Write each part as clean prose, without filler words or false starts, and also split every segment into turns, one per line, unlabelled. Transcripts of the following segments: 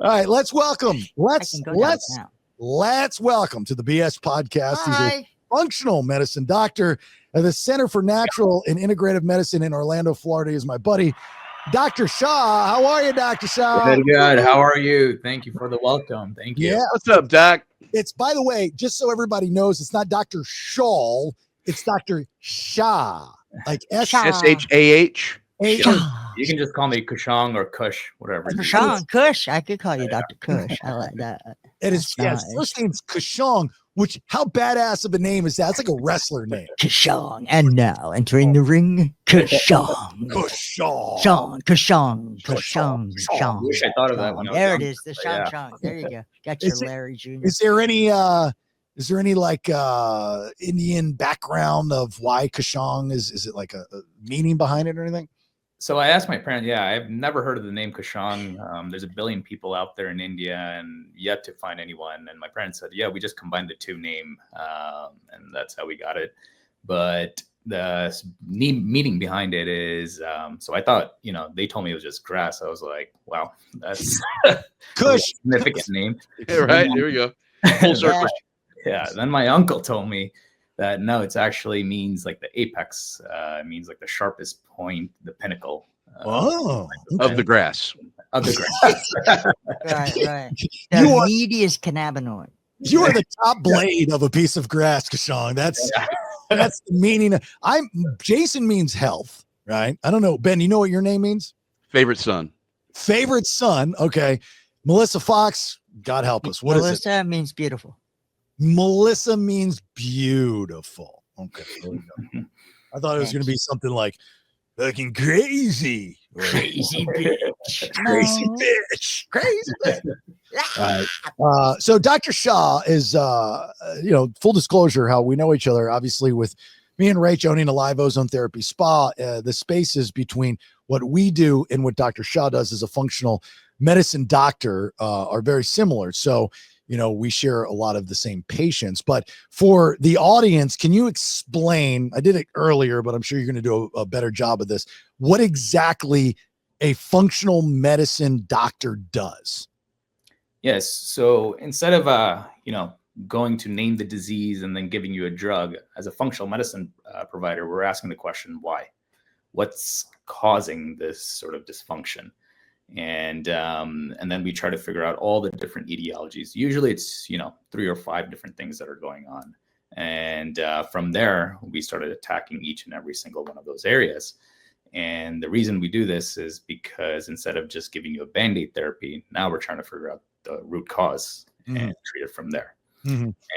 All right, let's welcome.
Let's
Welcome to the BS podcast.
Hi.
He's a functional medicine doctor at the Center for Natural and Integrative Medicine in Orlando, Florida. Is my buddy, Dr. Shah. How are you, Dr. Shah?
Good. How are you? Thank you for the welcome. Thank you.
Yeah.
What's up, Doc?
It's, by the way, just so everybody knows, it's not Dr. Shaw. It's Dr. Shah. Like
S-H-A-H.
You can just call me Kushong or Kush, whatever.
Kushong, Kush. I could call you Dr. Kush. I like that.
It is, yes, first name's Kushong, which, how badass of a name is that? It's like a wrestler name.
Kushong. And now entering the ring, Kushong.
Kushong.
Kushong.
I wish I thought of that one.
There it is. The Shong. There you go. Got your Larry Jr.
Is there any like Indian background of why Kushong is it like a meaning behind it or anything?
So I asked my parents, I've never heard of the name Kushong. There's a billion people out there in India and yet to find anyone. And my parents said, we just combined the two name and that's how we got it. But the meaning behind it is, so I thought, they told me it was just grass. I was like, wow, that's
Kush.
a significant name.
Yeah, right. Here we go. Full circle.
Yeah. Then my uncle told me that no, it actually means like the apex. It means like the sharpest point, the pinnacle.
Of
the grass.
Of the grass.
Right. The meatiest cannabinoid.
You are the top blade of a piece of grass, Kushong. That's the meaning. Jason means health, right? I don't know. Ben, you know what your name means?
Favorite son.
Favorite son. Okay. Melissa Fox, God help us. What is it?
Melissa means beautiful.
Melissa means beautiful. Okay. There we go. I thought it was going to be something like fucking crazy.
Crazy bitch.
Crazy bitch. Crazy bitch. So Dr. Shah is, full disclosure, how we know each other, obviously, with me and Rach owning a live ozone therapy spa. The spaces between what we do and what Dr. Shah does as a functional medicine doctor are very similar. So, we share a lot of the same patients, but for the audience, can you explain, I did it earlier, but I'm sure you're going to do a better job of this, what exactly a functional medicine doctor does?
Yes. So instead of, going to name the disease and then giving you a drug, as a functional medicine provider, we're asking the question, why? What's causing this sort of dysfunction? And then we try to figure out all the different etiologies. Usually it's 3 or 5 different things that are going on, and from there we started attacking each and every single one of those areas. And the reason we do this is because instead of just giving you a band-aid therapy, now we're trying to figure out the root cause and treat it from there.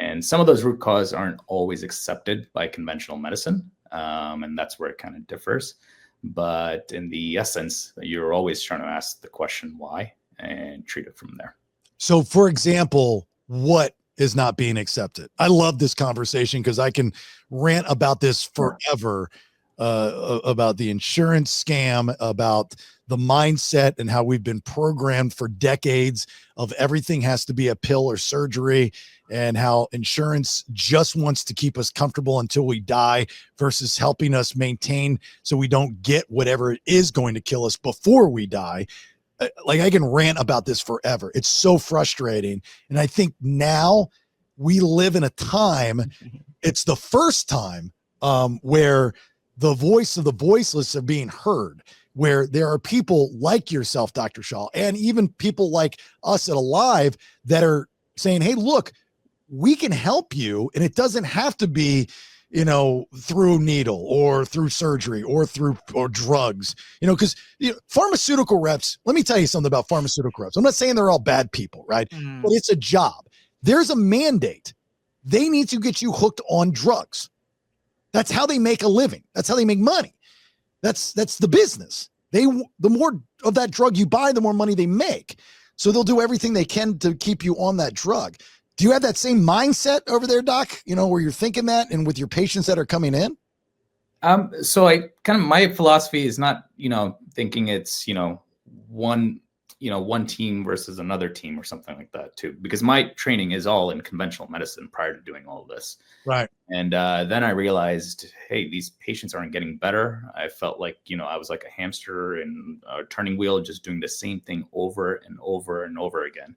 And some of those root causes aren't always accepted by conventional medicine, and that's where it kind of differs. But in the essence, you're always trying to ask the question why and treat it from there.
So, for example, what is not being accepted? I love this conversation because I can rant about this forever, about the insurance scam, about the mindset and how we've been programmed for decades of everything has to be a pill or surgery, and how insurance just wants to keep us comfortable until we die versus helping us maintain so we don't get whatever it is going to kill us before we die. Like, I can rant about this forever. It's so frustrating. And I think now we live in a time, it's the first time where the voice of the voiceless are being heard, where there are people like yourself, Dr. Shah, and even people like us at Alive that are saying, hey, look, we can help you. And it doesn't have to be, through needle or through surgery or drugs, because pharmaceutical reps, let me tell you something about pharmaceutical reps. I'm not saying they're all bad people, right? But it's a job. There's a mandate. They need to get you hooked on drugs. That's how they make a living. That's how they make money. That's the business. The more of that drug you buy, the more money they make. So they'll do everything they can to keep you on that drug. Do you have that same mindset over there, Doc? Where you're thinking that, and with your patients that are coming in?
So my philosophy is not, thinking it's, one one team versus another team or something like that too, because my training is all in conventional medicine prior to doing all of this.
Right.
And then I realized, hey, these patients aren't getting better. I felt like, I was like a hamster in a turning wheel, just doing the same thing over and over and over again.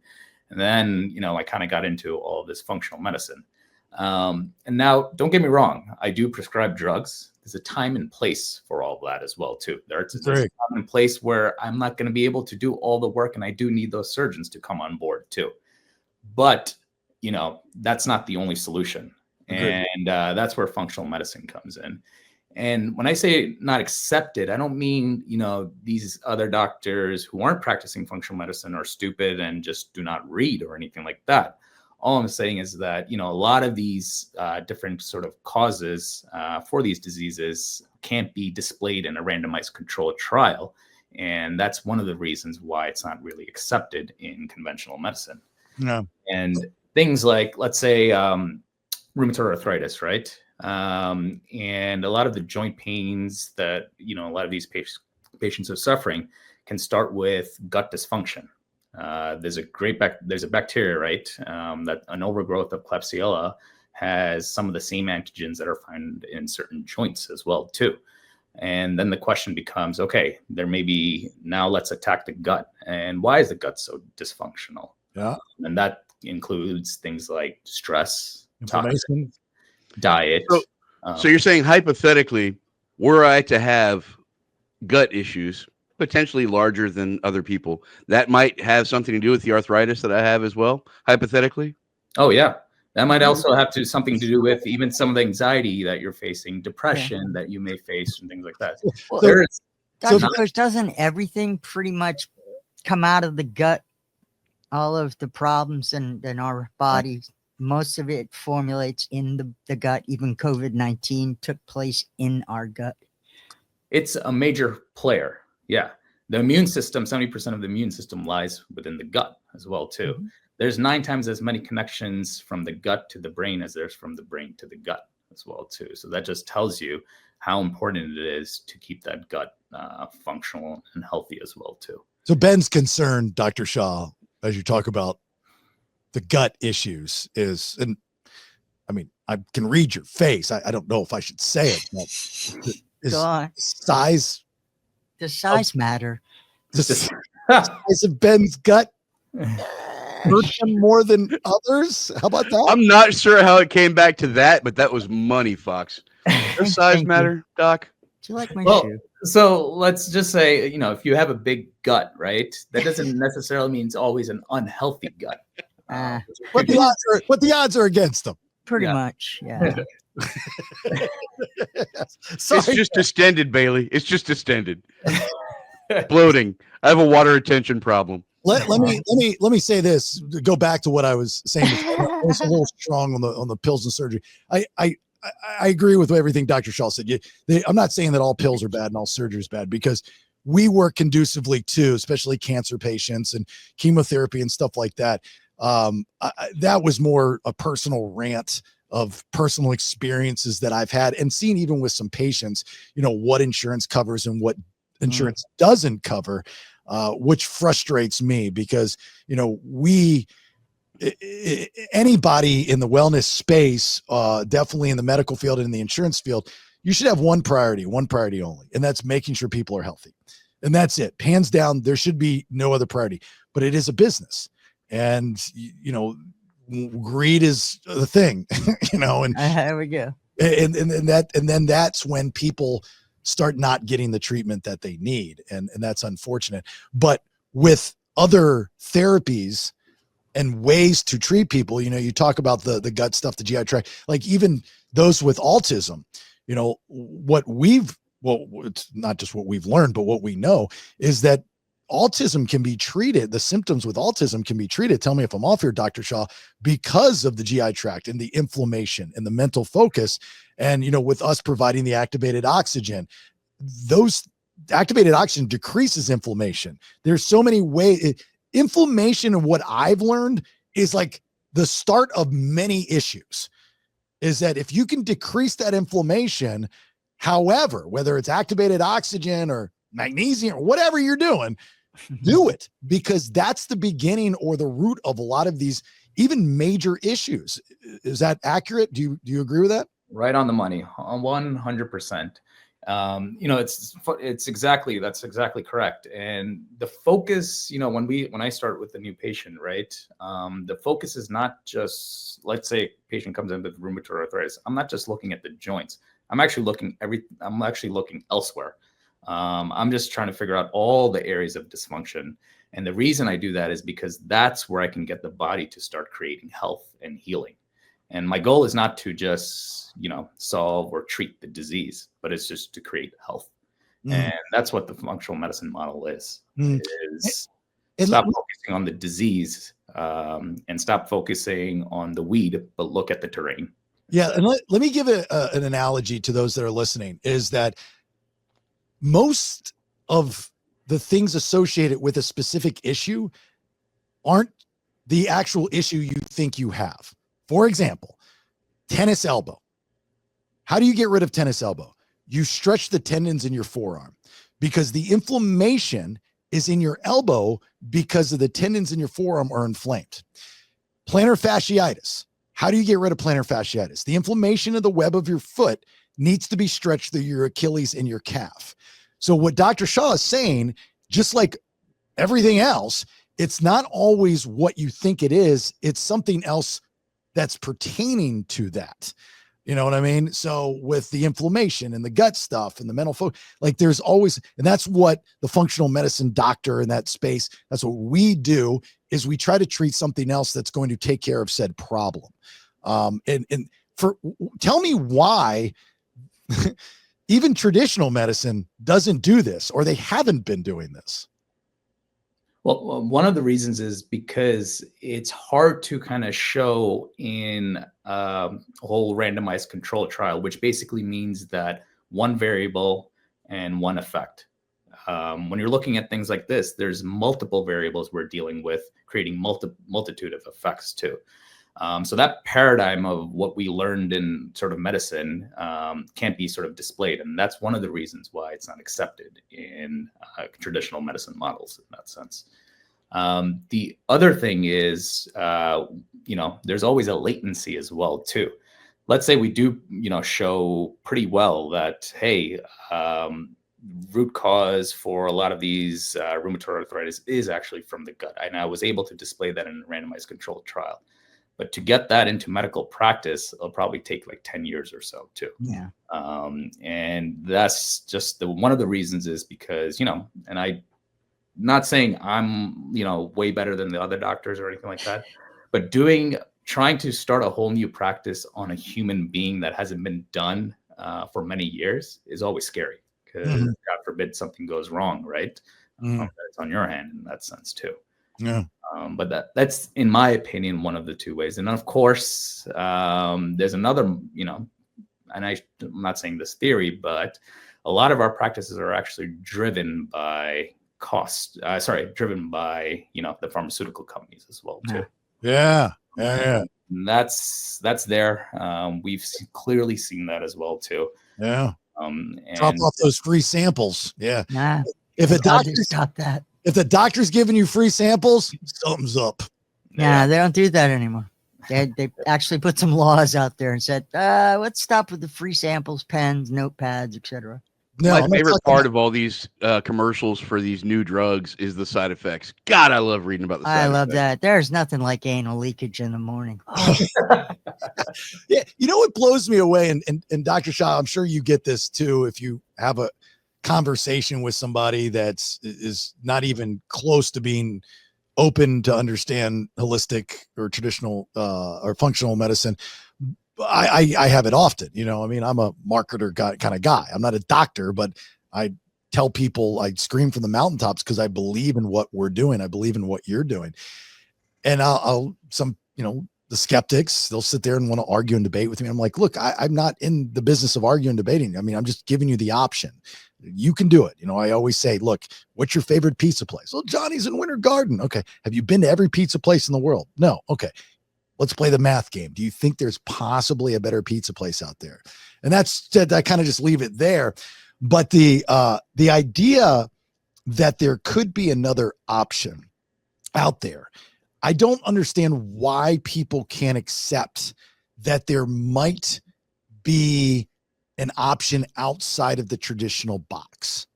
And then, I kind of got into all of this functional medicine. And now, don't get me wrong, I do prescribe drugs. There's a time and place for all of that as well, too. There's a time and place where I'm not going to be able to do all the work, and I do need those surgeons to come on board, too. But, that's not the only solution. And that's where functional medicine comes in. And when I say not accepted, I don't mean, these other doctors who aren't practicing functional medicine are stupid and just do not read or anything like that. All I'm saying is that, a lot of these different sort of causes for these diseases can't be displayed in a randomized controlled trial. And that's one of the reasons why it's not really accepted in conventional medicine.
No.
And things like, let's say, rheumatoid arthritis, right? And a lot of the joint pains that, a lot of these patients are suffering can start with gut dysfunction. There's a bacteria, right? That an overgrowth of Klebsiella has some of the same antigens that are found in certain joints as well, too. And then the question becomes, okay, now let's attack the gut. And why is the gut so dysfunctional?
Yeah.
And that includes things like stress,
inflammation,
diet.
So you're saying hypothetically, were I to have gut issues, potentially larger than other people, that might have something to do with the arthritis that I have as well, hypothetically?
Oh, yeah. That might also have something to do with even some of the anxiety that you're facing, depression that you may face, and things like that.
Well,
So-
Coach, doesn't everything pretty much come out of the gut? All of the problems in our body, most of it formulates in the gut. Even COVID-19 took place in our gut.
It's a major player. Yeah. The immune system, 70% of the immune system lies within the gut as well, too.
Mm-hmm.
There's 9 times as many connections from the gut to the brain as there's from the brain to the gut as well, too. So that just tells you how important it is to keep that gut functional and healthy as well, too.
So Ben's concern, Dr. Shah, as you talk about the gut issues is, and I mean, I can read your face. I don't know if I should say it, but is
Go on.
size,
Does size matter?
the size of Ben's gut hurt him more than others? How about that?
I'm not sure how it came back to that, but that was money, Fox. Does size
Thank you.
matter, Doc?
Do you like my
Well,
shoe?
so let's just say, if you have a big gut, right, that doesn't necessarily mean it's always an unhealthy gut.
What the odds are against them?
Pretty
yeah.
much, yeah.
Sorry.
It's just distended, Bailey. It's just distended. Bloating. I have a water retention problem.
Let me say this. Go back to what I was saying. I was a little strong on the pills and surgery. I agree with everything Dr. Shaw said. I'm not saying that all pills are bad and all surgery is bad, because we work conducively too, especially cancer patients and chemotherapy and stuff like that. That was more a personal rant of personal experiences that I've had and seen even with some patients, what insurance covers and what insurance doesn't cover, which frustrates me because, anybody in the wellness space, definitely in the medical field and in the insurance field, you should have one priority only, and that's making sure people are healthy. And that's it. Hands down, there should be no other priority, but it is a business. And, greed is the thing, and
There we go.
and then that's when people start not getting the treatment that they need. And that's unfortunate. But with other therapies and ways to treat people, you talk about the gut stuff, the GI tract, like even those with autism, it's not just what we've learned, but what we know is that autism can be treated. The symptoms with autism can be treated. Tell me if I'm off here, Dr. Shaw, because of the GI tract and the inflammation and the mental focus. And, with us providing the activated oxygen, those activated oxygen decreases inflammation. There's so many ways. Inflammation, and what I've learned is like the start of many issues, is that if you can decrease that inflammation, however, whether it's activated oxygen or magnesium or whatever you're doing, do it, because that's the beginning or the root of a lot of these even major issues. Is that accurate? Do you agree with that?
Right on the money, on 100%. That's exactly correct. And the focus, when I start with a new patient, right, the focus is not just, let's say a patient comes in with rheumatoid arthritis. I'm not just looking at the joints. I'm actually looking elsewhere. I'm just trying to figure out all the areas of dysfunction. And the reason I do that is because that's where I can get the body to start creating health and healing. And my goal is not to just, solve or treat the disease, but it's just to create health. And that's what the functional medicine model is. Stop focusing on the disease and stop focusing on the weed, but look at the terrain.
Yeah. And let me give an analogy to those that are listening, is that most of the things associated with a specific issue aren't the actual issue you think you have. For example, tennis elbow. How do you get rid of tennis elbow? You stretch the tendons in your forearm, because the inflammation is in your elbow because of the tendons in your forearm are inflamed. Plantar fasciitis. How do you get rid of plantar fasciitis? The inflammation of the web of your foot needs to be stretched through your Achilles and your calf. So what Dr. Shah is saying, just like everything else, it's not always what you think it is. It's something else that's pertaining to that. You know what I mean? So with the inflammation and the gut stuff and the mental focus, like there's always, and that's what the functional medicine doctor in that space, that's what we do, is we try to treat something else that's going to take care of said problem. Tell me why even traditional medicine doesn't do this, or they haven't been doing this.
Well, one of the reasons is because it's hard to kind of show in a whole randomized control trial, which basically means that one variable and one effect. When you're looking at things like this, there's multiple variables we're dealing with, creating multitude of effects too. So that paradigm of what we learned in sort of medicine can't be sort of displayed. And that's one of the reasons why it's not accepted in traditional medicine models in that sense. The other thing is, there's always a latency as well too. Let's say we do, show pretty well that, hey, root cause for a lot of these rheumatoid arthritis is actually from the gut. And I was able to display that in a randomized controlled trial. But to get that into medical practice, it'll probably take like 10 years or so too.
Yeah.
And that's just one of the reasons is because, and I'm not saying I'm, way better than the other doctors or anything like that, but trying to start a whole new practice on a human being that hasn't been done for many years is always scary, because God forbid something goes wrong, right? It's on your hand in that sense too.
Yeah.
But that's, in my opinion, one of the two ways. And of course, there's another, and I'm not saying this theory, but a lot of our practices are actually driven by driven by, the pharmaceutical companies as well too.
Yeah.
And that's there. We've clearly seen that as well too.
Yeah.
And
drop off those free samples. Yeah.
Nah,
If a doctor
stop that.
If the doctor's giving you free samples, something's up.
Yeah, they don't do that anymore. They actually put some laws out there and said, let's stop with the free samples, pens, notepads, etc.
No,
my favorite part of all these commercials for these new drugs is the side effects. God, I love reading about the side effects.
I love that. There's nothing like anal leakage in the morning.
Yeah, what blows me away, and Dr. Shah, I'm sure you get this too if you have a conversation with somebody is not even close to being open to understand holistic or traditional or functional medicine. I have it often, I'm a marketer kind of guy. I'm not a doctor, but I tell people, I scream from the mountaintops because I believe in what we're doing. I believe in what you're doing. And the skeptics, they'll sit there and want to argue and debate with me. I'm like, look, I'm not in the business of arguing and debating. I mean, I'm just giving you the option. You can do it. I always say, look, what's your favorite pizza place? Well, Johnny's in Winter Garden. Okay. Have you been to every pizza place in the world? No. Okay. Let's play the math game. Do you think there's possibly a better pizza place out there? And I kind of just leave it there. But the idea that there could be another option out there. I don't understand why people can't accept that there might be an option outside of the traditional box.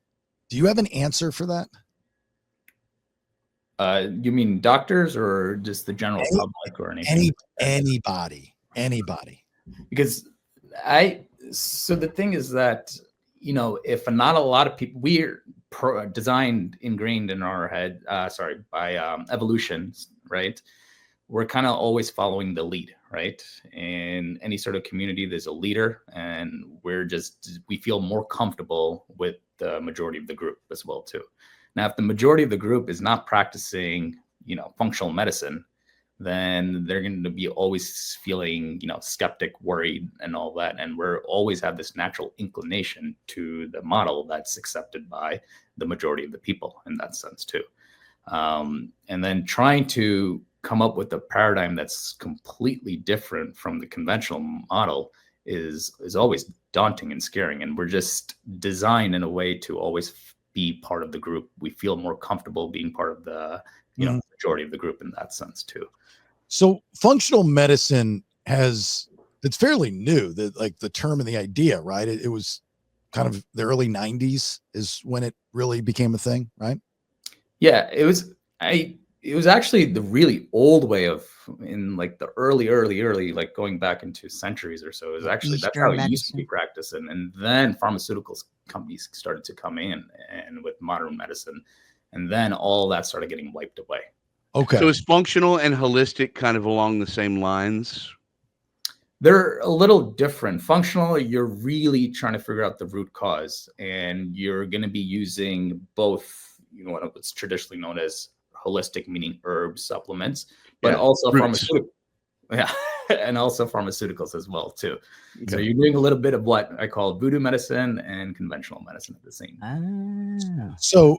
Do you have an answer for that?
You mean doctors or just the general public or anything?
Anybody.
Because so the thing is that, if not a lot of people, we're designed, ingrained in our head, by evolution, right? We're kind of always following the lead, right? In any sort of community, there's a leader, and we feel more comfortable with the majority of the group as well, too. Now, if the majority of the group is not practicing, functional medicine, then they're going to be always feeling, skeptic, worried, and all that. And we're always have this natural inclination to the model that's accepted by the majority of the people in that sense, too. And then trying to come up with a paradigm that's completely different from the conventional model is always daunting and scaring. And we're just designed in a way to always be part of the group. We feel more comfortable being part of the majority of the group in that sense too.
So functional medicine it's fairly new, the term and the idea, right? It was kind of the early 90s is when it really became a thing, right?
Yeah, it was actually the really old way of, in like the early, like going back into centuries or so, is actually that's how it used to be practiced. And then pharmaceuticals companies started to come in and with modern medicine, and then all that started getting wiped away.
Okay.
So is functional and holistic kind of along the same lines?
They're a little different. Functional, you're really trying to figure out the root cause, and you're going to be using both, what's traditionally known as holistic, meaning herbs, supplements, but also pharmaceuticals. Yeah, and also pharmaceuticals as well too. Okay. So you're doing a little bit of what I call voodoo medicine and conventional medicine at the same time.
So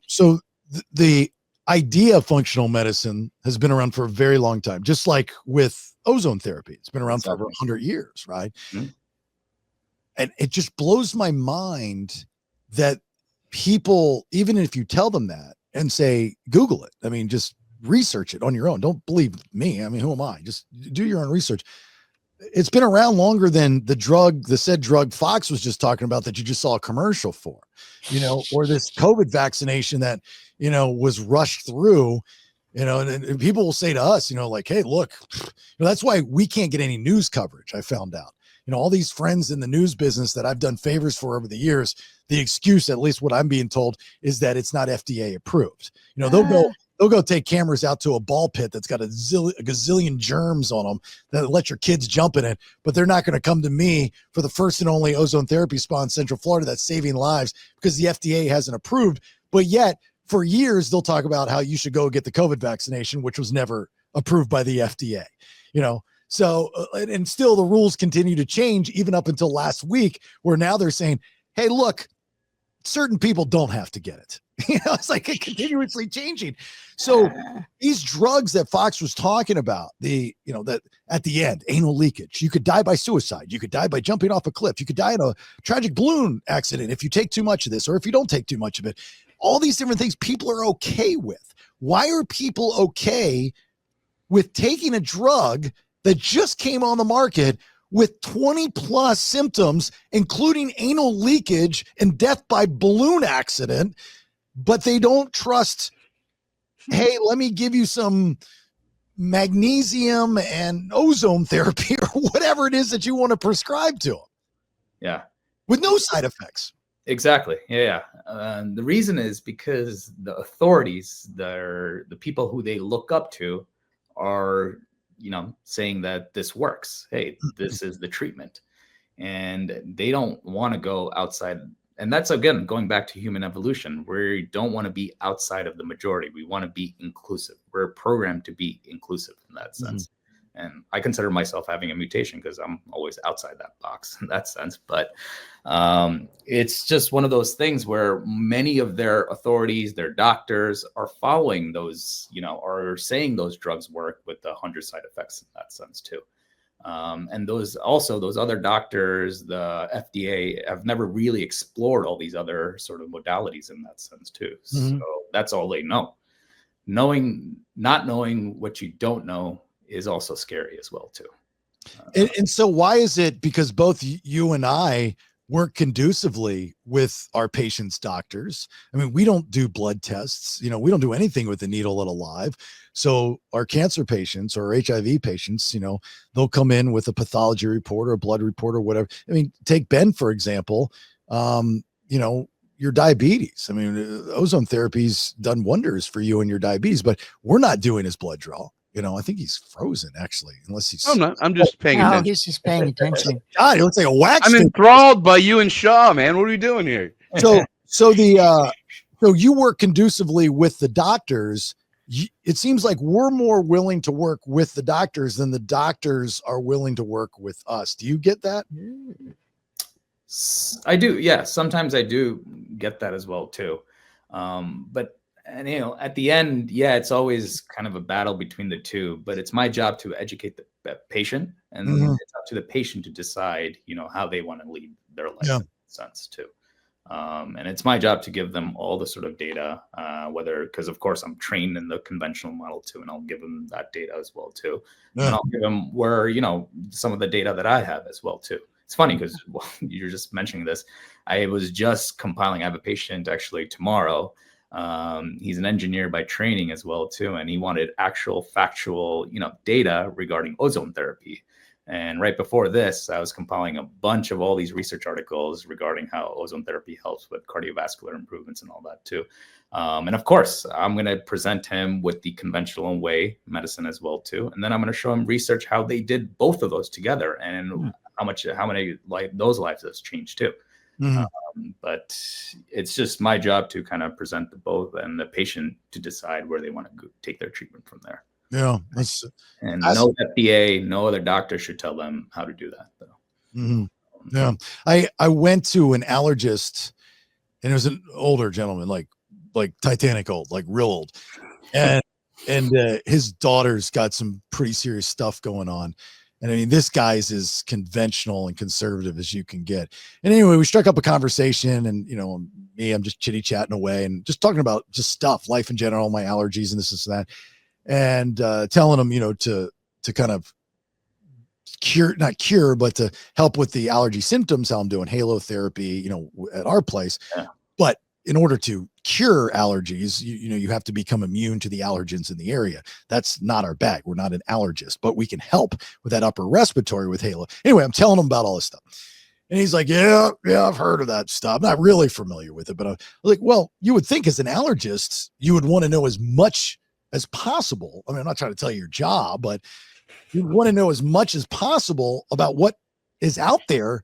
the idea of functional medicine has been around for a very long time, just like with ozone therapy. It's been around for over 100 years, right? Mm-hmm. And it just blows my mind that people, even if you tell them that and say, Google it, I mean, just research it on your own. Don't believe me. I mean, who am I? Just do your own research. It's been around longer than the said drug Fox was just talking about that you just saw a commercial for, or this COVID vaccination that, was rushed through, and people will say to us, like, hey, look, that's why we can't get any news coverage. I found out, all these friends in the news business that I've done favors for over the years, the excuse, at least what I'm being told, is that it's not FDA approved. They'll go take cameras out to a ball pit that's got a gazillion germs on them that let your kids jump in it, but they're not going to come to me for the first and only ozone therapy spa in Central Florida that's saving lives because the FDA hasn't approved. But yet, for years, they'll talk about how you should go get the COVID vaccination, which was never approved by the FDA. So, and still the rules continue to change even up until last week, where now they're saying, hey, look, certain people don't have to get it. It's like continuously changing. So these drugs that Fox was talking about, that at the end, anal leakage, you could die by suicide. You could die by jumping off a cliff. You could die in a tragic balloon accident if you take too much of this, or if you don't take too much of it. All these different things people are okay with. Why are people okay with taking a drug that just came on the market with 20 plus symptoms, including anal leakage and death by balloon accident, but they don't trust, hey, let me give you some magnesium and ozone therapy or whatever it is that you want to prescribe to them?
Yeah.
With no side effects.
Exactly. Yeah. The reason is because the authorities, the people who they look up to are, saying that this works. Hey, this is the treatment. And they don't want to go outside. And that's, again, going back to human evolution. We don't want to be outside of the majority. We want to be inclusive. We're programmed to be inclusive in that sense. And I consider myself having a mutation because I'm always outside that box in that sense. But it's just one of those things where many of their authorities, their doctors are following those, are saying those drugs work with the 100 side effects in that sense too. And those other doctors, the FDA, have never really explored all these other sort of modalities in that sense too. So that's all they know. Not knowing what you don't know is also scary as well too.
And so why is it, because both you and I work conducively with our patients' doctors? I mean, we don't do blood tests, we don't do anything with the needle at Alive. So our cancer patients or HIV patients, they'll come in with a pathology report or a blood report or whatever. I mean, take Ben, for example, your diabetes. I mean, ozone therapy's done wonders for you and your diabetes, but we're not doing his blood draw. I think he's frozen actually, unless he's.
I'm not. I'm just paying
No,
attention.
he's just paying attention.
God, it looks like a wax.
I'm enthralled by you and Shah, man. What are we doing here?
So you work conducively with the doctors. It seems like we're more willing to work with the doctors than the doctors are willing to work with us. Do you get that?
I do. Yeah. Sometimes I do get that as well too. But at the end, yeah, it's always kind of a battle between the two, but it's my job to educate the patient, and it's up to the patient to decide, how they want to lead their life in that sense too. And it's my job to give them all the sort of data, because of course I'm trained in the conventional model too, and I'll give them that data as well too. And I'll give them some of the data that I have as well too. It's funny because you're just mentioning this. I was just compiling. I have a patient actually tomorrow. He's an engineer by training as well too, and he wanted actual factual, data regarding ozone therapy. And right before this, I was compiling a bunch of all these research articles regarding how ozone therapy helps with cardiovascular improvements and all that too. And of course, I'm going to present him with the conventional way medicine as well too, and then I'm going to show him research how they did both of those together and how many those lives has changed too. But it's just my job to kind of present the both and the patient to decide where they want to take their treatment from there.
Yeah.
And no FDA, no other doctor should tell them how to do that though.
Yeah. I went to an allergist, and it was an older gentleman, like Titanic old, like real old. And his daughter's got some pretty serious stuff going on. And I mean, this guy's as conventional and conservative as you can get. And anyway, we struck up a conversation, and, I'm just chitty chatting away and just talking about just stuff, life in general, my allergies and this and that. And telling him, to kind of not cure, but to help with the allergy symptoms, how I'm doing halo therapy, at our place. Yeah. But in order to cure allergies, you have to become immune to the allergens in the area. That's not our bag. We're not an allergist, but we can help with that upper respiratory with halo. Anyway, I'm telling him about all this stuff. And he's like, yeah, I've heard of that stuff. I'm not really familiar with it, but I'm like, well, you would think as an allergist, you would want to know as much as possible. I mean, I'm not trying to tell you your job, but you want to know as much as possible about what is out there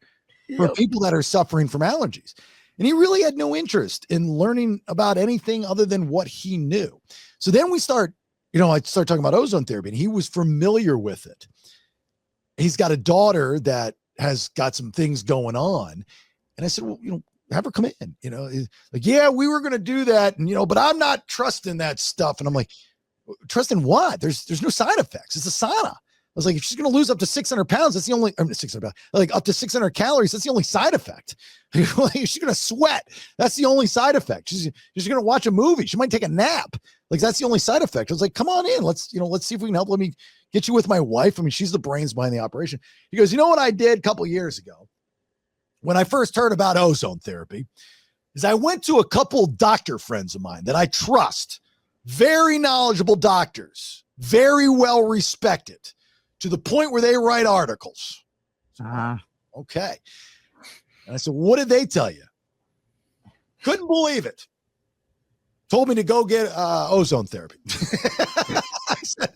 for people that are suffering from allergies. And he really had no interest in learning about anything other than what he knew. So then I started talking about ozone therapy, and he was familiar with it. He's got a daughter that has got some things going on. And I said, well, have her come in, like, yeah, we were going to do that. And, but I'm not trusting that stuff. And I'm like, trusting what? There's no side effects. It's a sauna. I was like, if she's going to lose up to 600 pounds, that's the only, 600 pounds, like up to 600 calories. That's the only side effect. She's going to sweat. That's the only side effect. She's going to watch a movie. She might take a nap. Like, that's the only side effect. I was like, come on in. Let's see if we can help. Let me get you with my wife. I mean, she's the brains behind the operation. He goes, you know what I did a couple of years ago when I first heard about ozone therapy is I went to a couple doctor friends of mine that I trust, very knowledgeable doctors, very well respected, to the point where they write articles. Okay. And I said, what did they tell you? Couldn't believe it. Told me to go get ozone therapy. I said,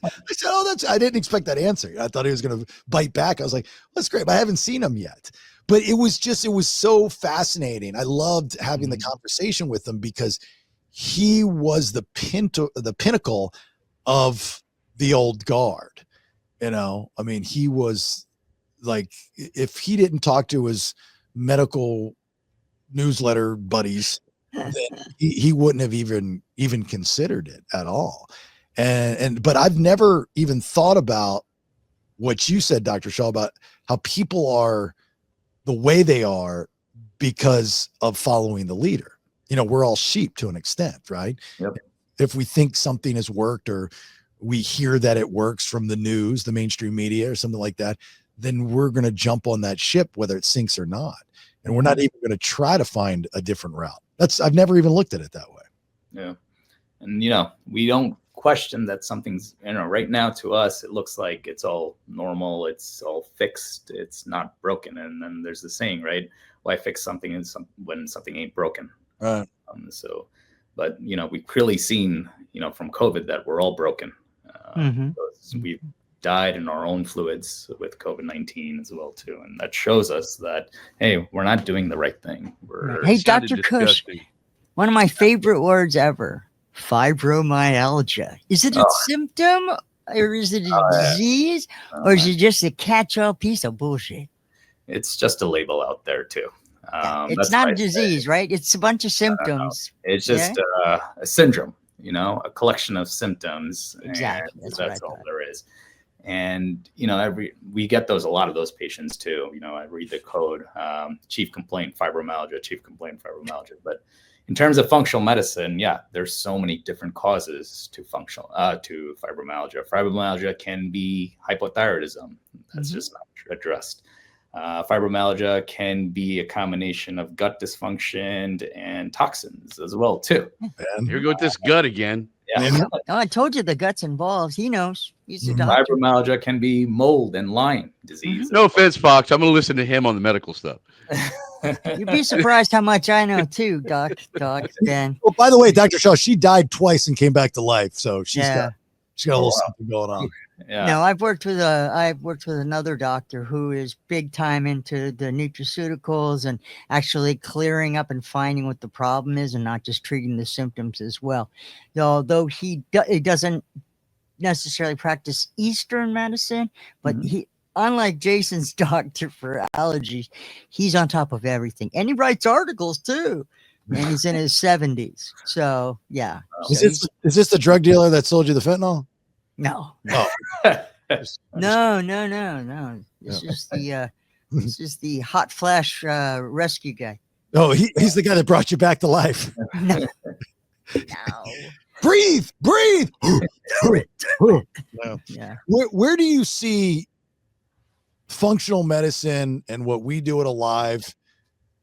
oh, I didn't expect that answer. I thought he was going to bite back. I was like, well, that's great, but I haven't seen him yet. But it was so fascinating. I loved having the conversation with him because he was the pinnacle of the old guard. I mean, he was like, if he didn't talk to his medical newsletter buddies, then he wouldn't have even considered it at all. But I've never even thought about what you said, Dr. Shaw, about how people are the way they are because of following the leader. You know, we're all sheep to an extent, right?
Yep.
If we think something has worked, or we hear that it works from the news, the mainstream media, or something like that, then we're going to jump on that ship, whether it sinks or not. And we're not even going to try to find a different route. I've never even looked at it that way.
Yeah. And, we don't question that something's, right now to us, it looks like it's all normal. It's all fixed. It's not broken. And then there's the saying, right? Why fix something when something ain't broken?
Right.
But we've clearly seen, from COVID that we're all broken. We've died in our own fluids with COVID-19 as well too, and that shows us that, hey, we're not doing the right thing.
Hey, Dr. Kush, one of my favorite words ever: fibromyalgia. Is it a symptom, or is it a disease, or is it just a catch-all piece of bullshit?
It's just a label out there too.
It's not a disease, right? It's a bunch of symptoms.
It's just a syndrome, a collection of symptoms.
Exactly.
That's all there is. And, we get a lot of those patients too. I read the code, chief complaint, fibromyalgia. But in terms of functional medicine, there's so many different causes to fibromyalgia. Fibromyalgia can be hypothyroidism. That's just not addressed. Fibromyalgia can be a combination of gut dysfunction and toxins as well too.
And here we go with this gut again.
Yeah.
Oh, I told you the gut's involved. He knows. He's a doctor.
Fibromyalgia can be mold and Lyme disease.
No offense, Fox. I'm going to listen to him on the medical stuff.
You'd be surprised how much I know too, Doc Ben.
Well, by the way, Dr. Shaw, she died twice and came back to life, so she's got a little something going on.
Yeah. No, I've worked with another doctor who is big time into the nutraceuticals and actually clearing up and finding what the problem is, and not just treating the symptoms as well. Although he doesn't necessarily practice Eastern medicine, but he, unlike Jason's doctor for allergies, he's on top of everything, and he writes articles too. And he's in his 70s. So yeah.
Is this the drug dealer that sold you the fentanyl?
No.
Oh.
No. This is the hot flash rescue guy.
Oh, he's the guy that brought you back to life.
No.
Breathe.
Do it.
No.
Yeah.
Where do you see functional medicine and what we do at Alive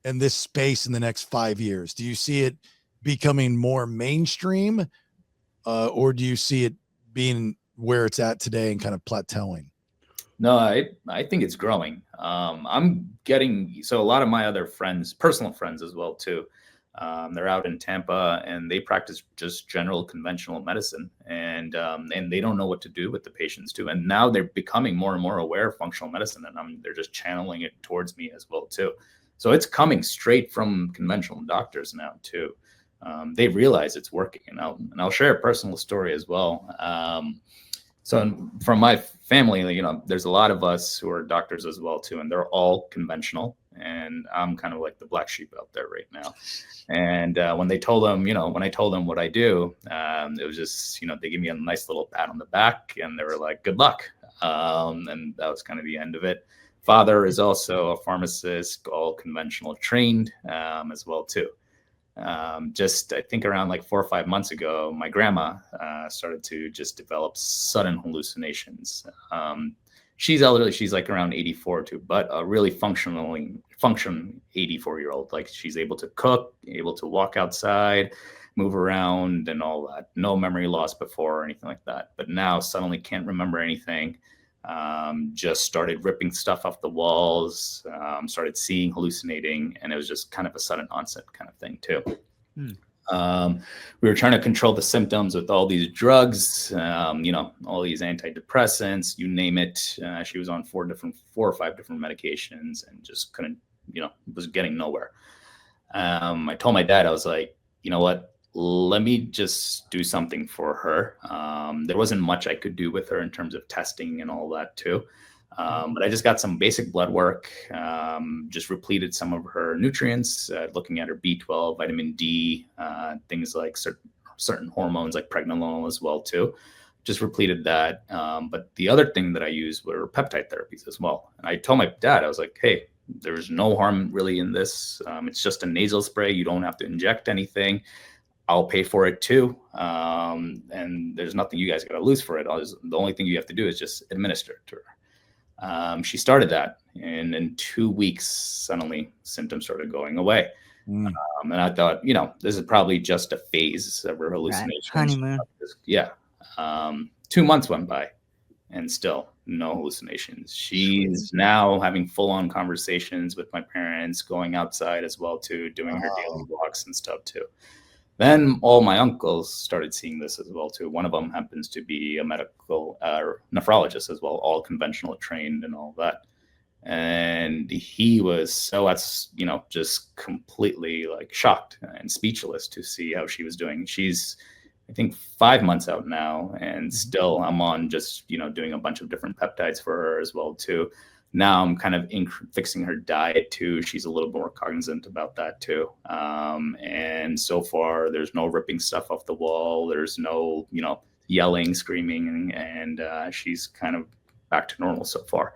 and this space in the next 5 years? Do you see it becoming more mainstream, or do you see it being where it's at today and kind of plateauing?
No, I think it's growing. I'm getting, so a lot of my other friends, personal friends as well too, they're out in Tampa and they practice just general conventional medicine, and they don't know what to do with the patients too. And now they're becoming more and more aware of functional medicine, and they're just channeling it towards me as well too. So it's coming straight from conventional doctors now too. They realize it's working, and I'll share a personal story as well. So from my family, there's a lot of us who are doctors as well too, and they're all conventional, and I'm kind of like the black sheep out there right now. And when I told them what I do, it was just, they gave me a nice little pat on the back, and they were like, "Good luck," and that was kind of the end of it. Father is also a pharmacist, all conventional trained as well too. Just I think around like 4 or 5 months ago, my grandma started to just develop sudden hallucinations. She's elderly, she's like around 84 too, but a really function 84-year-old. Like, she's able to cook, able to walk outside, move around and all that. No memory loss before or anything like that. But now suddenly can't remember anything. Just started ripping stuff off the walls, started seeing, hallucinating, and it was just kind of a sudden onset kind of thing too. We were trying to control the symptoms with all these drugs, all these antidepressants, you name it. She was on 4 or 5 different medications and just couldn't, was getting nowhere. I told my dad, I was like, you know what? Let me just do something for her. There wasn't much I could do with her in terms of testing and all that too. But I just got some basic blood work, just repleted some of her nutrients, looking at her B12, vitamin D, things like certain hormones like pregnenolone as well too. just repleted that. But the other thing that I used were peptide therapies as well. And I told my dad, I was like, hey, there's no harm really in this. It's just a nasal spray. You don't have to inject anything. I'll pay for it too. And there's nothing you guys got to lose for it. The only thing you have to do is just administer it to her. She started that, and in 2 weeks, suddenly symptoms started going away. And I thought, this is probably just a phase of her hallucinations.
Right. Honeymoon.
Yeah. 2 months went by and still no hallucinations. She's now having full-on conversations with my parents, going outside as well too, doing her daily walks and stuff too. Then all my uncles started seeing this as well too. One of them happens to be a medical nephrologist as well, all conventional trained and all that. And he was just completely like shocked and speechless to see how she was doing. She's, I think, 5 months out now, and still I'm on just, doing a bunch of different peptides for her as well too. Now I'm kind of fixing her diet too. She's a little more cognizant about that too. And so far there's no ripping stuff off the wall. There's no, yelling, screaming, and she's kind of back to normal so far.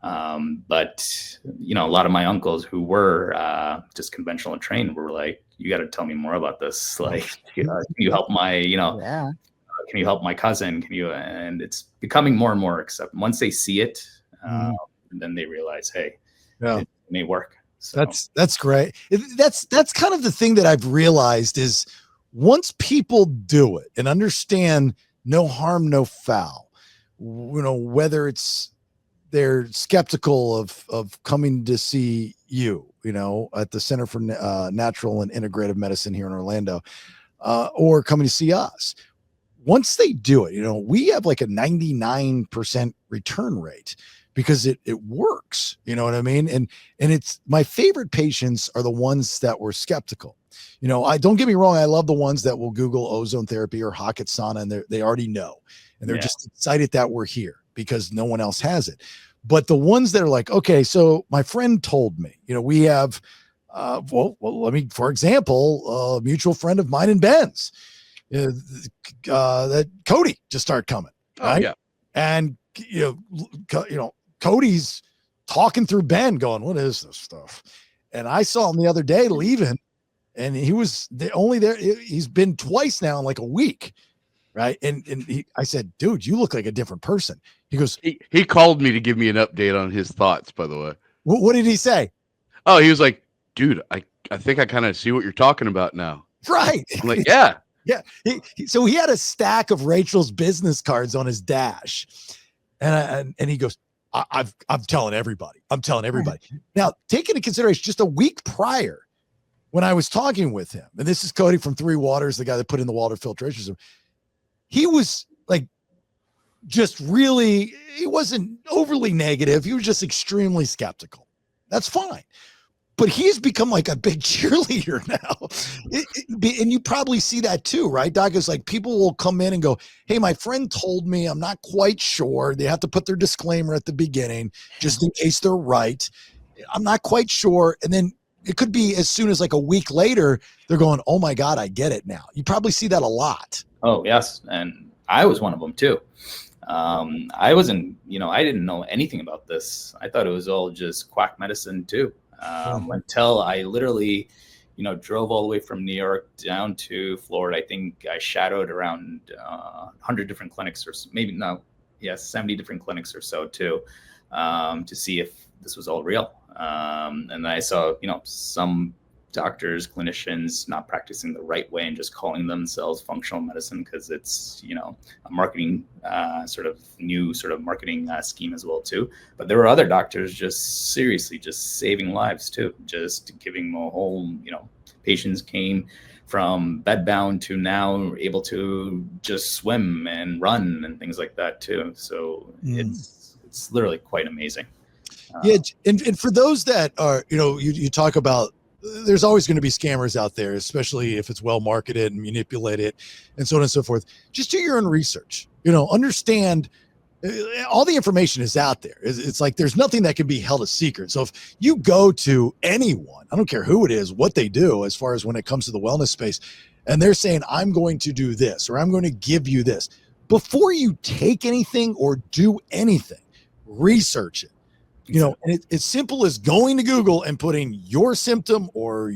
But a lot of my uncles who were just conventional and trained were like, you got to tell me more about this. Like, can you help my, can you help my cousin? And it's becoming more and more accepted. Once they see it, then they realize, hey, it may work. So
that's great. That's kind of the thing that I've realized is once people do it and understand no harm, no foul, whether it's they're skeptical of coming to see you, at the Center for Natural and Integrative Medicine here in Orlando, or coming to see us. Once they do it, we have like a 99% return rate because it works. You know what I mean? And it's my favorite patients are the ones that were skeptical. I don't get me wrong. I love the ones that will Google ozone therapy or Hocket sauna, and they already know, and they're just excited that we're here because no one else has it. But the ones that are like, okay, so my friend told me, we have, for example, a mutual friend of mine and Ben's, that Cody just started coming. Right? Oh, yeah. And, Cody's talking through Ben going, what is this stuff? And I saw him the other day leaving, and he was only there. He's been twice now in like a week. Right. And I said, dude, you look like a different person. He goes,
he called me to give me an update on his thoughts, by the way.
What did he say?
Oh, he was like, dude, I think I kind of see what you're talking about now.
Right.
I'm like, yeah.
Yeah. So he had a stack of Rachel's business cards on his dash. And he goes, I'm telling everybody. Now, take into consideration just a week prior when I was talking with him, and this is Cody from Three Waters, the guy that put in the water filtration system. He was like, he wasn't overly negative. He was just extremely skeptical. That's fine. But he's become like a big cheerleader now. And you probably see that too, right, Doc? It's like people will come in and go, hey, my friend told me, I'm not quite sure. They have to put their disclaimer at the beginning just in case they're right. I'm not quite sure. And then it could be as soon as like a week later, they're going, oh my God, I get it now. You probably see that a lot.
Oh, yes. And I was one of them too. I wasn't, I didn't know anything about this. I thought it was all just quack medicine too. Until I literally, drove all the way from New York down to Florida. I think I shadowed around 100 different clinics, or maybe 70 different clinics or so too, to see if this was all real. And then I saw, some doctors, clinicians not practicing the right way and just calling themselves functional medicine because it's, a marketing new marketing scheme as well too. But there were other doctors just seriously just saving lives too, just giving them a whole, patients came from bedbound to now able to just swim and run and things like that too. So it's literally quite amazing.
And for those that are, you talk about, there's always going to be scammers out there, especially if it's well marketed and manipulated and so on and so forth. Just do your own research, understand all the information is out there. It's like, there's nothing that can be held a secret. So if you go to anyone, I don't care who it is, what they do, as far as when it comes to the wellness space, and they're saying, I'm going to do this, or I'm going to give you this, before you take anything or do anything, research it. You know, and it's simple as going to Google and putting your symptom or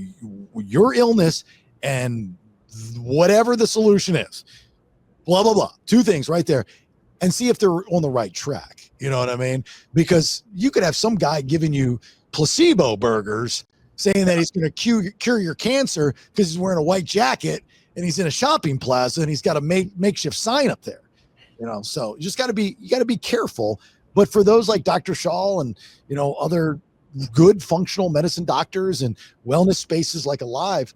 your illness and whatever the solution is, blah, blah, blah. 2 things right there, and see if they're on the right track. You know what I mean? Because you could have some guy giving you placebo burgers saying that he's going to cure your cancer because he's wearing a white jacket and he's in a shopping plaza and he's got a makeshift sign up there. You know, so you got to be careful. But for those like Dr. Shah and, you know, other good functional medicine doctors and wellness spaces like Alive,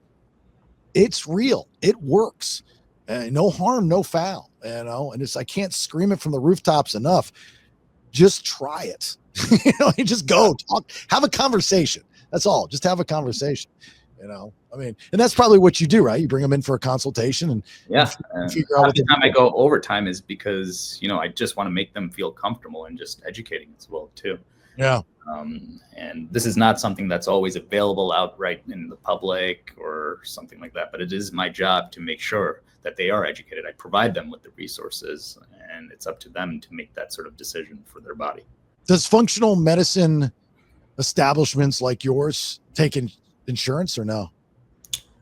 it's real. It works. No harm, no foul, you know, and I can't scream it from the rooftops enough. Just try it. You know, you just go talk, have a conversation. That's all. Just have a conversation. You know, I mean, and that's probably what you do, right? You bring them in for a consultation and
figure out what the time I go overtime is because, you know, I just want to make them feel comfortable and just educating as well too.
Yeah.
And this is not something that's always available outright in the public or something like that, but it is my job to make sure that they are educated. I provide them with the resources, and it's up to them to make that sort of decision for their body.
Does functional medicine establishments like yours take insurance or no?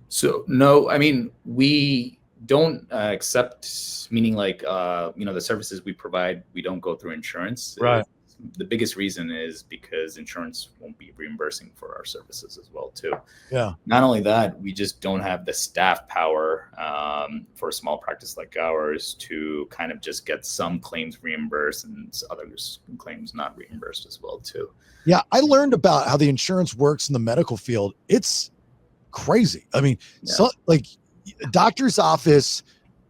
So no, I mean, we don't accept, meaning like, you know, the services we provide, we don't go through insurance.
Right.
The biggest reason is because insurance won't be reimbursing for our services as well too.
Yeah.
Not only that, we just don't have the staff power for a small practice like ours to kind of just get some claims reimbursed and others claims not reimbursed as well too.
Yeah, I learned about how the insurance works in the medical field. It's crazy. I mean, so like doctor's office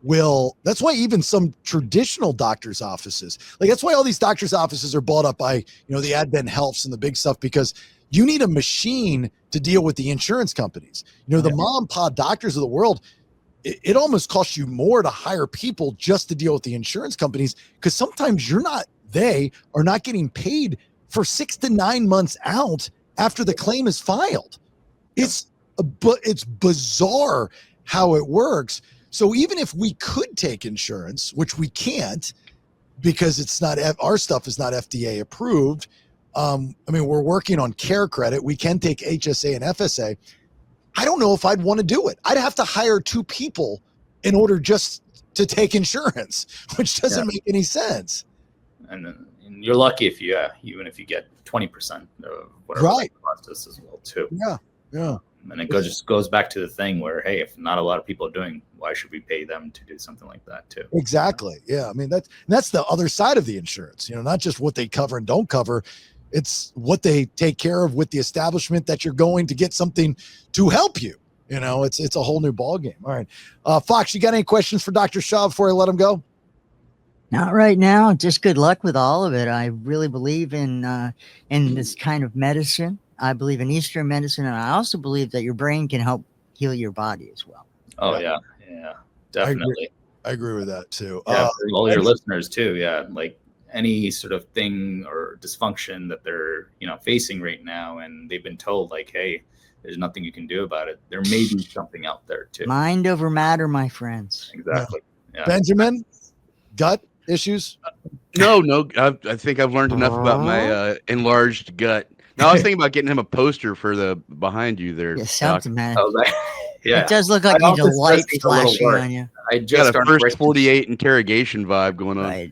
that's why even some traditional doctor's offices, like that's why all these doctor's offices are bought up by, you know, the Advent Healths and the big stuff, because you need a machine to deal with the insurance companies. You know, the mom and pop doctors of the world, it almost costs you more to hire people just to deal with the insurance companies, because sometimes they are not getting paid for 6 to 9 months out after the claim is filed. It's bizarre how it works. So even if we could take insurance, which we can't because it's not, our stuff is not FDA approved. I mean, we're working on care credit. We can take HSA and FSA. I don't know if I'd want to do it. I'd have to hire 2 people in order just to take insurance, which doesn't make any sense.
And you're lucky if you, even if you get 20% of whatever the cost is as well too.
Yeah. Yeah.
And it just goes back to the thing where, hey, if not a lot of people are doing, why should we pay them to do something like that too?
Exactly. Yeah. I mean, that's the other side of the insurance, you know, not just what they cover and don't cover. It's what they take care of with the establishment that you're going to get something to help you. You know, it's a whole new ball game. All right. Fox, you got any questions for Dr. Shah before I let him go?
Not right now. Just good luck with all of it. I really believe in this kind of medicine. I believe in Eastern medicine, and I also believe that your brain can help heal your body as well.
Oh yeah, definitely.
I agree with that too.
Yeah, for all your listeners too. Yeah, like any sort of thing or dysfunction that they're, you know, facing right now, and they've been told like, hey, there's nothing you can do about it. There may be something out there too.
Mind over matter, my friends.
Exactly. Yeah.
Benjamin, gut issues?
No. I think I've learned enough about my enlarged gut. No, I was thinking about getting him a poster for the behind you there.
Yeah, something, man.
Yeah,
it does look like you need a light flashing on you.
I just
got a first 48 interrogation vibe going on.
Right.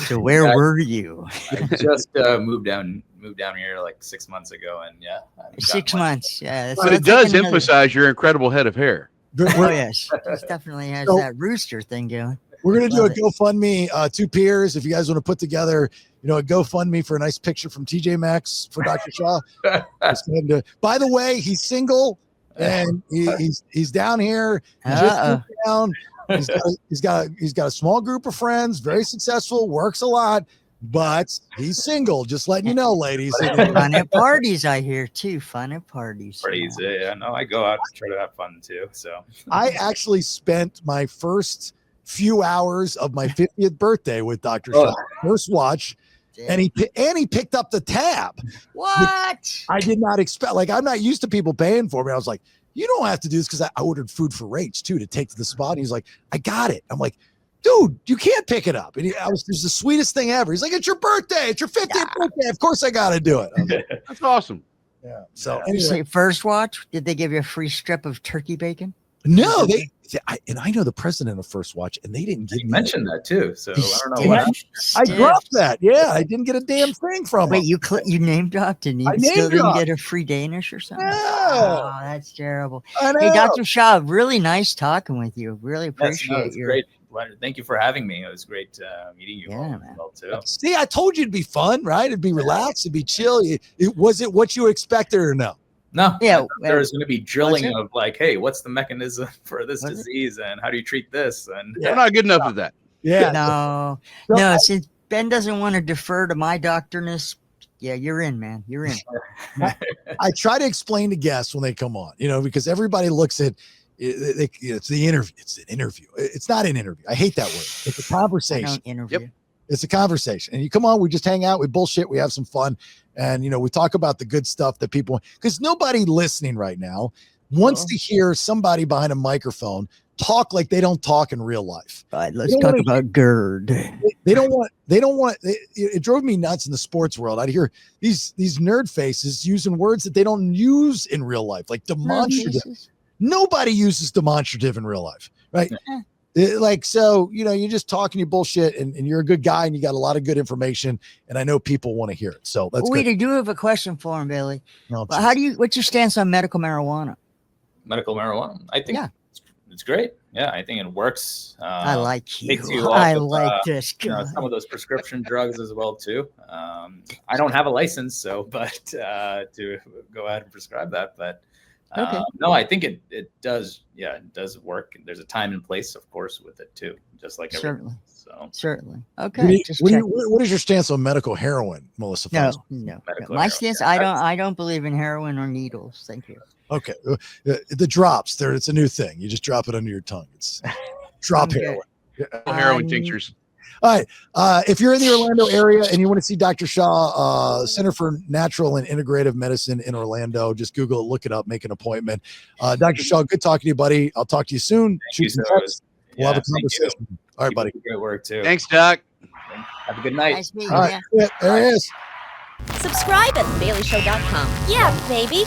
So where were you?
I just moved down here like 6 months ago, and
6 months. Yeah,
but it does emphasize your incredible head of hair.
Oh yes, it definitely has that rooster thing going.
We're going to do a GoFundMe, 2 peers. If you guys want to put together, you know, a GoFundMe for a nice picture from TJ Maxx for Dr. Shah. By the way, he's single and he's down here. He just moved down. He's got a small group of friends, very successful, works a lot, but he's single. Just letting you know, ladies.
Fun at parties, I hear too. Fun at parties.
Yeah, no, I go out to try to have fun too. So
I actually spent my first few hours of my 50th birthday with Dr. Shah. First watch. And he picked up the tab.
What?
I did not expect. Like, I'm not used to people paying for me. I was like, you don't have to do this, because I ordered food for Rach too to take to the spot. And he's like, I got it. I'm like, dude, you can't pick it up. And it was the sweetest thing ever. He's like, it's your birthday. It's your 50th birthday. Of course I got to do it. I was like,
That's awesome.
yeah. So
Yeah.
You
anyway,
say first watch? Did they give you a free strip of turkey bacon?
no, I know the president of First Watch, and they didn't give
You
me
mentioned that too. So I don't know
Stiff.
what happened.
I
Stiff.
dropped that. Yeah, I didn't get a damn thing from
Wait,
him.
you name dropped and you
I
still
name
didn't
dropped.
get a free Danish or something?
Yeah.
Oh, that's terrible.
I know.
Hey, Dr. Shaw, really nice talking with you. Really
Yes, no,
appreciate
it's
your
great. Well, thank you for having me. It was great meeting you
Yeah,
all
man.
as well too.
See, I told you it'd be fun, right? It'd be relaxed, it'd be chill. Was it what you expected or no?
No,
Yeah,
I thought there was going to be drilling
it?
of like, hey, what's the mechanism for this
Was it?
disease and how do you treat this? And
We're not good enough at that.
Yeah.
No,
So
no, since Ben doesn't want to defer to my doctorness, yeah, you're in, man. You're in.
I try to explain to guests when they come on, because everybody looks at it's the interview. It's an interview. It's not an interview. I hate that word. It's a
I
conversation.
don't interview.
It's a conversation. And you come on, we just hang out, we bullshit, we have some fun. And, we talk about the good stuff that people, because nobody listening right now wants to hear somebody behind a microphone talk like they don't talk in real life.
All right, let's
don't
talk
wanna-
about GERD.
They don't want, it drove me nuts in the sports world. I'd hear these nerd faces using words that they don't use in real life, like demonstrative. Nobody uses demonstrative in real life, right?
Yeah.
You're just talking your bullshit and you're a good guy and you got a lot of good information. And I know people want to hear it. So that's
Wait,
good.
I do have a question for him, Billy.
No,
Well, what's your stance on medical marijuana?
medical marijuana, I think it's great. Yeah, I think it works.
I like
takes
you.
you off
I
of,
like this guy.
some of those prescription drugs as well too. I don't have a license, but to go ahead and prescribe that. But
Okay.
no, I think it does. Yeah, it does work. There's a time and place, of course, with it too, just like everything.
Certainly.
So
Certainly. Okay.
What is your stance on medical heroin, Melissa?
No,
Fox?
no.
Medical
My
heroin,
stance,
yeah,
I don't believe in heroin or needles. Thank you.
Okay. The drops there. It's a new thing. You just drop it under your tongue. It's drop
Okay.
heroin.
Heroin tinctures.
All right. If you're in the Orlando area and you want to see Dr. Shaw, Center for Natural and Integrative Medicine in Orlando, just Google it, look it up, make an appointment. Dr. Shaw, good talking to you, buddy. I'll talk to you soon.
Thank you,
Shoot some
sir.
text. We'll have a
Thank you.
conversation. All right,
Keep
buddy.
up the great work too.
Thanks, Doc.
Have a good night.
Nice meeting
All
you.
right. Yeah, there it is.
Subscribe at thedailyshow.com. Yeah, baby.